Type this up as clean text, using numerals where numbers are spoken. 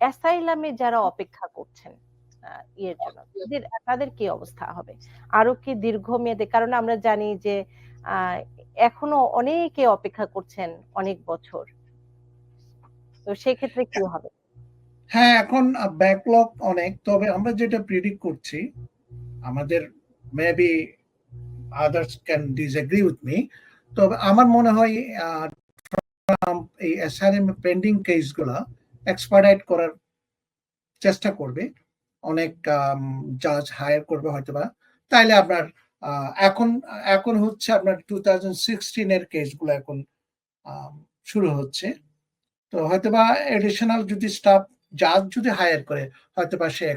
অ্যাসাইলামে যারা অপেক্ষা করছেন ইয়ের জন্য, তাদের কি অবস্থা হবে? আরো কি দীর্ঘমেয়াদে? কারণ আমরা জানি যে এখনো অনেকে অপেক্ষা করছেন অনেক বছর, তো সেক্ষেত্রে কি হবে? হ্যাঁ, এখন ব্যাকলগ অনেক, তবে আমরা যেটা প্রিডিক্ট করছি, আমাদের maybe others can disagree with me, তবে আমার মনে হয় এই এসআরএম পেন্ডিং কেসগুলা এক্সপার্টাইট করার চেষ্টা করবে, অনেক জাজ হায়ার করবে হয়তোবা। তাইলে আপনার এখন হচ্ছে আপনার 2016 এর কেসগুলো এখন শুরু হচ্ছে, তো হয়তোবা এডিশনাল যদি স্টাফ জাজ যদি হায়ার করে হয়তোবা সে